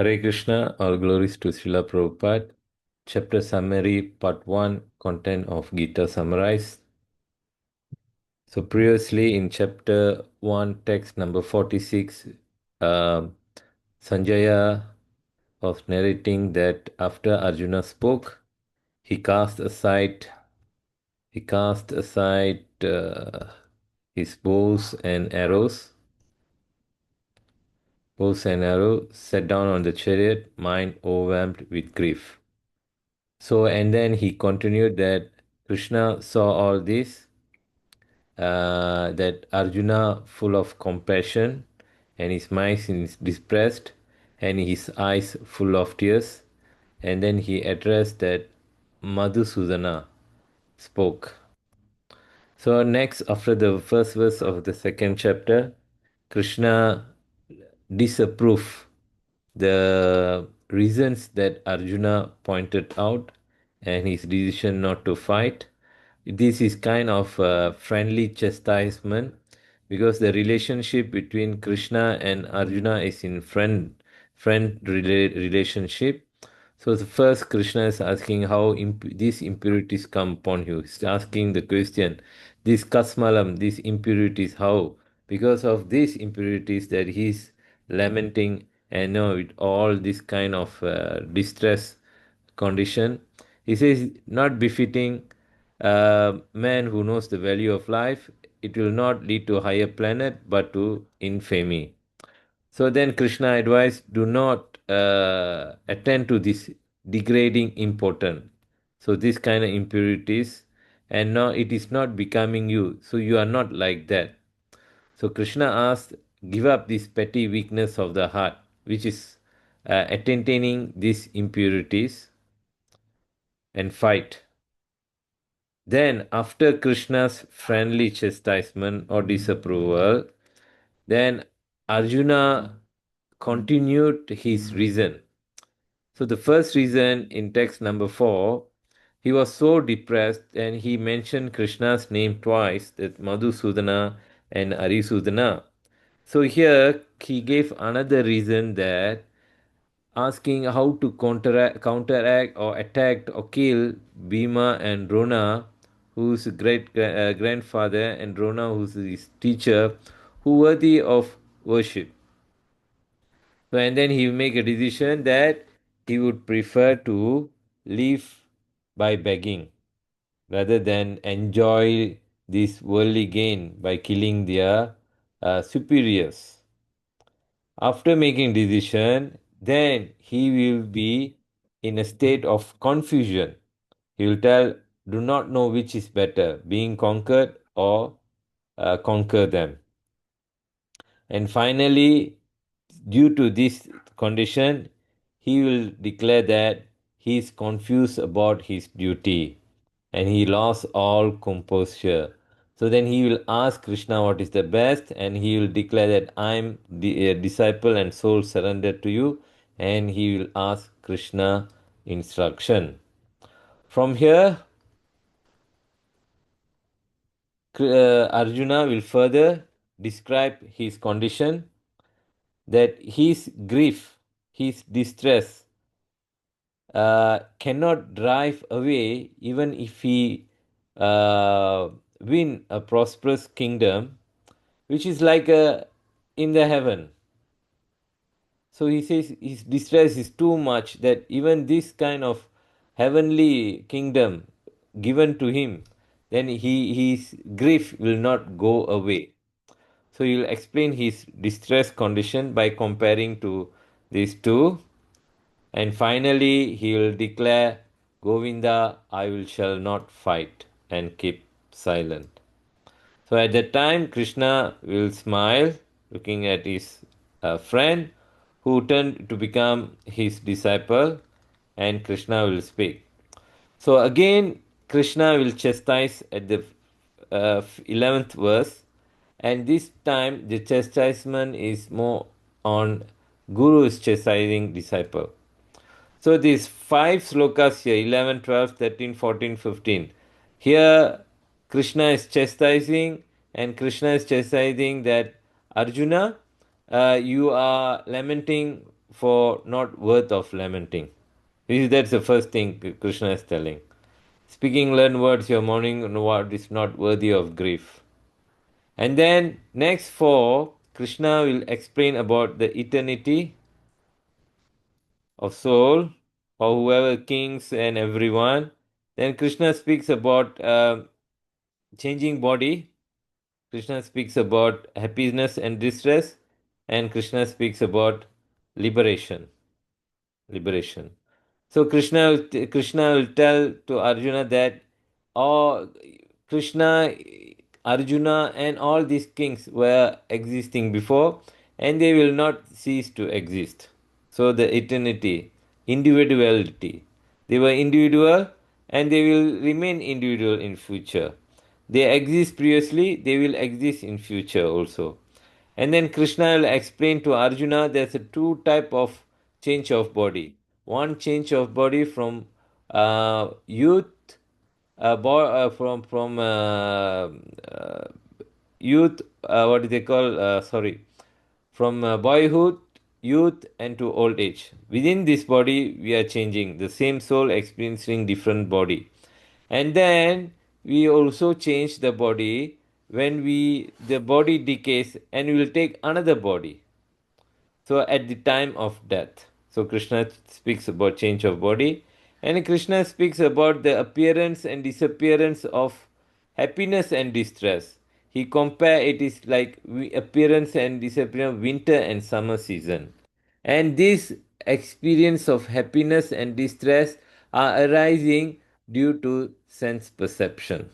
Hare Krishna, all glories to Srila Prabhupada. Chapter summary, part 1, content of Gītā summarized. So, previously in chapter 1, text number 46, Sanjaya was narrating that after Arjuna spoke, he cast aside his bows and arrows, sat down on the chariot, mind overwhelmed with grief. So, and then he continued that Krishna saw all this, that Arjuna full of compassion, and his mind is depressed, and his eyes full of tears. And then he addressed that Madhusudana spoke. So, next, after the first verse of the second chapter, Krishna disapproved the reasons that Arjuna pointed out and his decision not to fight. This is kind of a friendly chastisement because the relationship between Krishna and Arjuna is in relationship. So the first Krishna is asking how these impurities come upon you. He's asking the question, this kasmalam, these impurities, how? Because of these impurities that he's lamenting and with all this kind of distress condition. He says, not befitting a man who knows the value of life. It will not lead to a higher planet, but to infamy. So then Krishna advised, do not attend to this degrading important. So this kind of impurities, and now it is not becoming you. So you are not like that. So Krishna asked, give up this petty weakness of the heart, which is attaining these impurities and fight. Then, after Krishna's friendly chastisement or disapproval, then Arjuna continued his reason. So, the first reason in text number 4, he was so depressed and he mentioned Krishna's name twice, that Madhusudana and Arisudana. So, here he gave another reason, that asking how to counteract or attack or kill Bhima and Drona, whose grandfather, and Drona, who's his teacher, who worthy of worship. So, and then he make a decision that he would prefer to live by begging rather than enjoy this worldly gain by killing their superiors. After making decision, then he will be in a state of confusion. He will tell, do not know which is better, being conquered or conquer them. And finally, due to this condition, he will declare that he is confused about his duty and he lost all composure. So then he will ask Krishna what is the best, and he will declare that I am the disciple and soul surrendered to you, and he will ask Krishna instruction. From here, Arjuna will further describe his condition, that his grief, his distress cannot drive away even if he win a prosperous kingdom, which is like in the heaven. So he says his distress is too much that even this kind of heavenly kingdom given to him, then his grief will not go away. So he'll explain his distress condition by comparing to these two. And finally, he will declare, Govinda, I will shall not fight, and keep silent. So at that time, Krishna will smile, looking at his friend who turned to become his disciple, and Krishna will speak. So again, Krishna will chastise at the 11th verse, and this time the chastisement is more on Guru's chastising disciple. So these five slokas here, 11, 12, 13, 14, 15. Here Krishna is chastising, and Krishna is chastising that Arjuna, you are lamenting for not worth of lamenting. That's the first thing Krishna is telling. Speaking learned words, your mourning what is not worthy of grief. And then next four, Krishna will explain about the eternity of soul for whoever kings and everyone. Then Krishna speaks about changing body. Krishna speaks about happiness and distress, and Krishna speaks about liberation. Liberation. So Krishna will tell to Arjuna that all Krishna, Arjuna, and all these kings were existing before, and they will not cease to exist. So the eternity, individuality, they were individual, and they will remain individual in future. They exist previously, they will exist in future also. And then Krishna will explain to Arjuna there's a two type of change of body. One change of body from youth, from youth. What do they call? Sorry, from boyhood, youth, and to old age. Within this body, we are changing. The same soul experiencing different body, and then we also change the body when the body decays, and we will take another body. So at the time of death. So Krishna speaks about change of body, and Krishna speaks about the appearance and disappearance of happiness and distress. He compare it is like appearance and disappearance of winter and summer season. And this experience of happiness and distress are arising due to sense perception.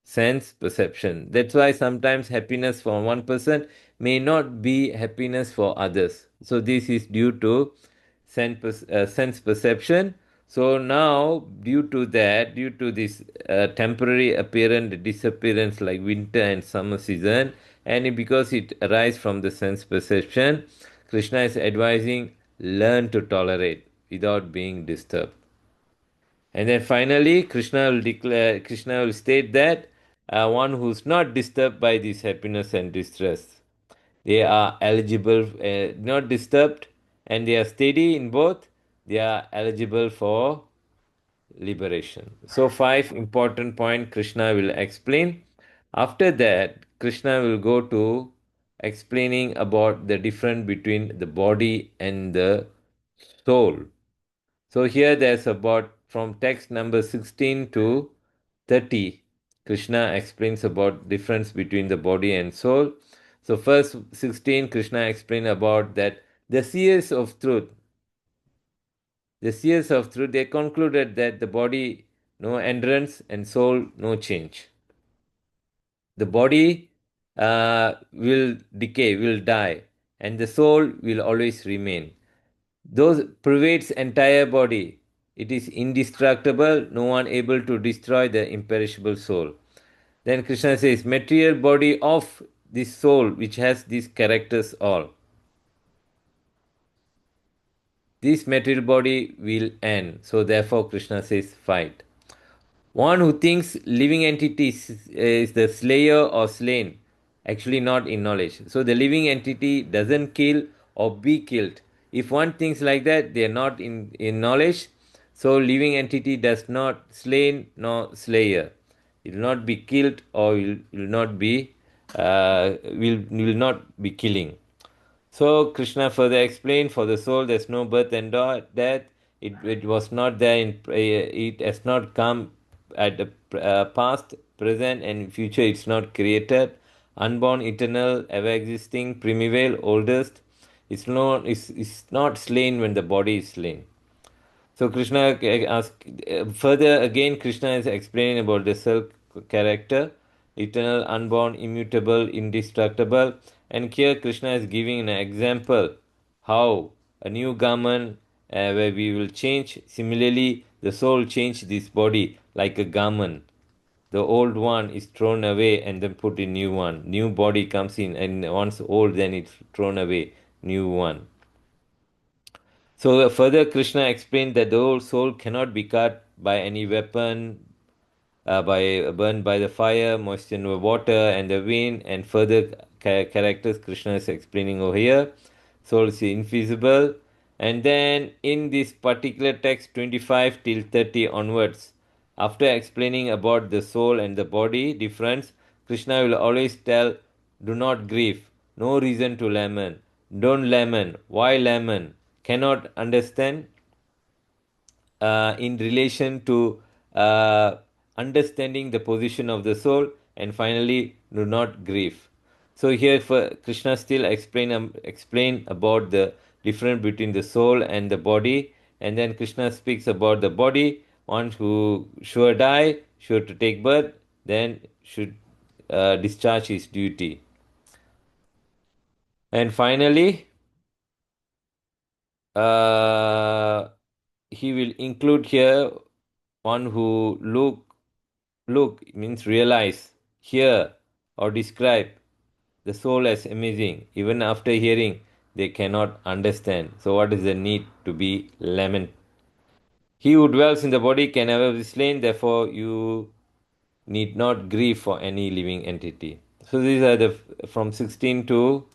Sense perception. That's why sometimes happiness for one person may not be happiness for others. So this is due to sense perception. So now, due to that, due to this temporary appearance, disappearance like winter and summer season, and because it arises from the sense perception, Krishna is advising learn to tolerate without being disturbed. And then finally, Krishna will state that one who's not disturbed by this happiness and distress, they are eligible, not disturbed, and they are steady in both, they are eligible for liberation. So, five important point Krishna will explain. After that, Krishna will go to explaining about the difference between the body and the soul. So here there's about from text number 16 to 30, Krishna explains about difference between the body and soul. So first 16, Krishna explained about that the seers of truth, they concluded that the body no endurance and soul no change. The body will decay, will die, and the soul will always remain. Those pervades entire body. It is indestructible, no one able to destroy the imperishable soul. Then Krishna says, material body of this soul, which has these characters all. This material body will end. So therefore Krishna says, fight. One who thinks living entity is the slayer or slain, actually not in knowledge. So the living entity doesn't kill or be killed. If one thinks like that, they are not in knowledge. So living entity does not slain nor slayer. It will not be killed or will not be will not be killing. So Krishna further explained, for the soul there's no birth and death. It was not there it has not come at the past, present, and future. It's not created. Unborn, eternal, ever existing, primeval, oldest. It's not slain when the body is slain. So Krishna asked further again. Krishna is explaining about the self character, eternal, unborn, immutable, indestructible, and here Krishna is giving an example how a new garment where we will change. Similarly, the soul change this body like a garment. The old one is thrown away and then put in new one. New body comes in, and once old, then it's thrown away. New one. So further, Krishna explained that the whole soul cannot be cut by any weapon, by burned by the fire, moistened by water and the wind, and further characters Krishna is explaining over here. Soul is invisible, And then in this particular text, 25 till 30 onwards, after explaining about the soul and the body difference, Krishna will always tell, do not grieve, no reason to lament, don't lament, why lament, cannot understand, in relation to understanding the position of the soul, and finally, do not grieve. So here, for Krishna still explain about the difference between the soul and the body, and then Krishna speaks about the body, one who sure die, sure to take birth, then should discharge his duty, and finally, uh, he will include here one who look means realize, hear, or describe the soul as amazing. Even after hearing, they cannot understand. So, what is the need to be lament? He who dwells in the body can never be slain, therefore, you need not grieve for any living entity. So, these are the from 16 to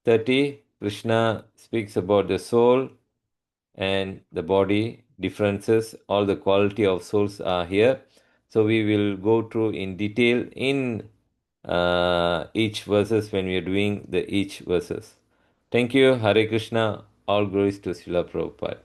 30. Krishna speaks about the soul and the body differences. All the quality of souls are here. So we will go through in detail in each verses when we are doing the each verses. Thank you. Hare Krishna. All glories to Srila Prabhupada.